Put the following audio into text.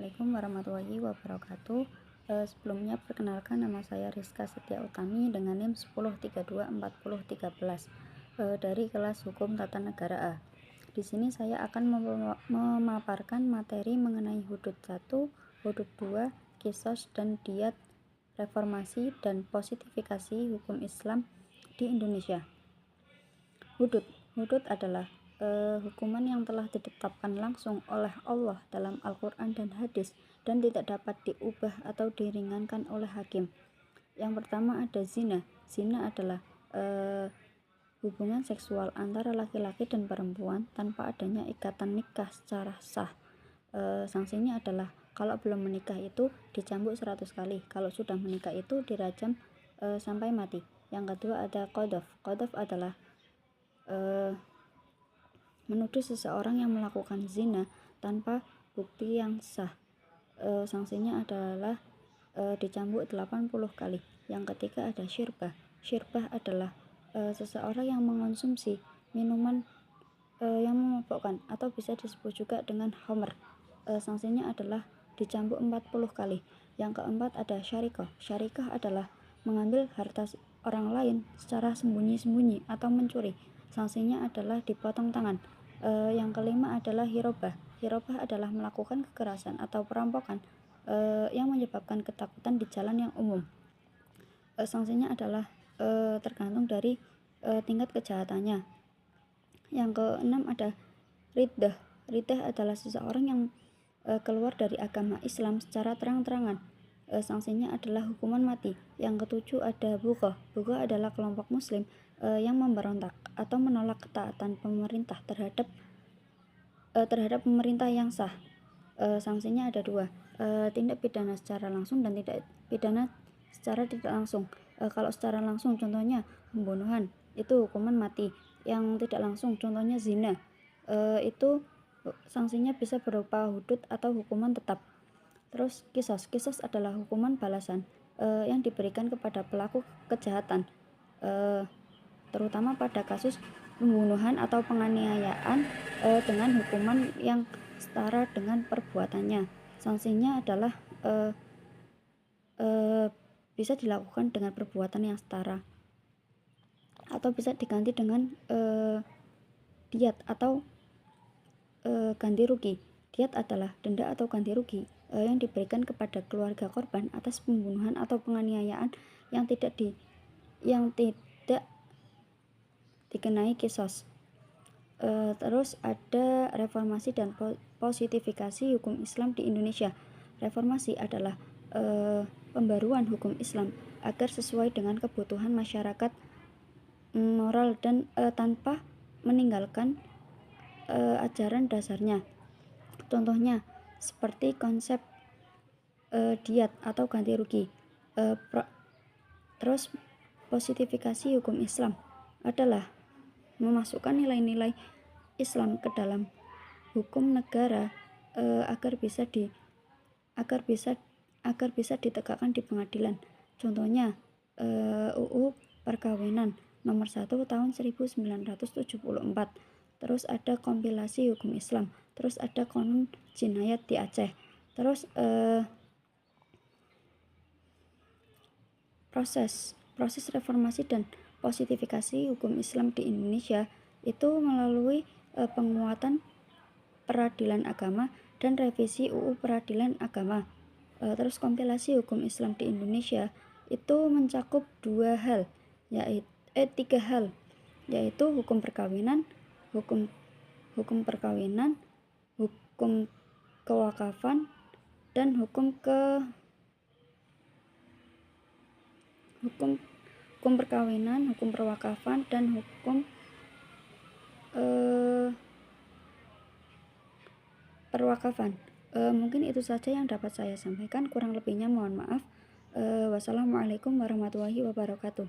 Assalamualaikum warahmatullahi wabarakatuh. Sebelumnya perkenalkan, nama saya Rizka Setia Utami dengan NIM 10324013 dari kelas Hukum Tata Negara A. Di sini saya akan memaparkan materi mengenai hudud 1, hudud 2, qisas dan diyat, reformasi dan positifikasi hukum Islam di Indonesia. Hudud adalah hukuman yang telah ditetapkan langsung oleh Allah dalam Al-Quran dan hadis dan tidak dapat diubah atau diringankan oleh hakim. Yang pertama ada zina. Zina adalah hubungan seksual antara laki-laki dan perempuan tanpa adanya ikatan nikah secara sah. Sanksinya adalah kalau belum menikah itu dicambuk 100 kali, kalau sudah menikah itu dirajam sampai mati. Yang kedua ada qadhaf. Qadhaf adalah menuduh seseorang yang melakukan zina tanpa bukti yang sah. Sanksinya adalah dicambuk 80 kali. Yang ketiga ada syirbah. Syirbah adalah seseorang yang mengonsumsi minuman yang memabukkan atau bisa disebut juga dengan khamr. Sanksinya adalah dicambuk 40 kali. Yang keempat ada syarikah. Syarikah adalah mengambil harta orang lain secara sembunyi-sembunyi atau mencuri. Sanksinya adalah dipotong tangan. Yang kelima adalah hirobah. Hirobah adalah melakukan kekerasan atau perampokan yang menyebabkan ketakutan di jalan yang umum. Sanksinya adalah tergantung dari tingkat kejahatannya. Yang keenam ada riddah. Riddah adalah seseorang yang keluar dari agama Islam secara terang-terangan. Sanksinya adalah hukuman mati. Yang ketujuh ada bughah. Bughah adalah kelompok muslim yang memberontak atau menolak ketaatan pemerintah terhadap pemerintah yang sah. Sanksinya ada dua, tindak pidana secara langsung dan tindak pidana secara tidak langsung. Kalau secara langsung contohnya pembunuhan, itu hukuman mati. Yang tidak langsung contohnya zina, itu sanksinya bisa berupa hudud atau hukuman tetap. Terus qisas adalah hukuman balasan yang diberikan kepada pelaku kejahatan, terutama pada kasus pembunuhan atau penganiayaan dengan hukuman yang setara dengan perbuatannya. Sanksinya adalah bisa dilakukan dengan perbuatan yang setara atau bisa diganti dengan diyat atau ganti rugi. Diyat adalah denda atau ganti rugi yang diberikan kepada keluarga korban atas pembunuhan atau penganiayaan yang tidak dikenai qisas. Terus ada reformasi dan positifikasi hukum Islam di Indonesia. Reformasi adalah pembaruan hukum Islam agar sesuai dengan kebutuhan masyarakat moral dan tanpa meninggalkan ajaran dasarnya. Contohnya seperti konsep diyat atau ganti rugi. Terus positifikasi hukum Islam adalah memasukkan nilai-nilai Islam ke dalam hukum negara agar bisa ditegakkan di pengadilan. Contohnya UU Perkawinan nomor 1 tahun 1974. Terus ada kompilasi hukum Islam. Terus ada Qanun Jinayat di Aceh. Terus proses reformasi dan positifikasi hukum Islam di Indonesia itu melalui penguatan peradilan agama dan revisi UU Peradilan Agama. Terus kompilasi hukum Islam di Indonesia itu mencakup tiga hal, yaitu hukum perkawinan, hukum kewakafan, dan hukum perkawinan, hukum perwakafan, dan hukum perwakafan. Mungkin itu saja yang dapat saya sampaikan, kurang lebihnya mohon maaf. Wassalamualaikum warahmatullahi wabarakatuh.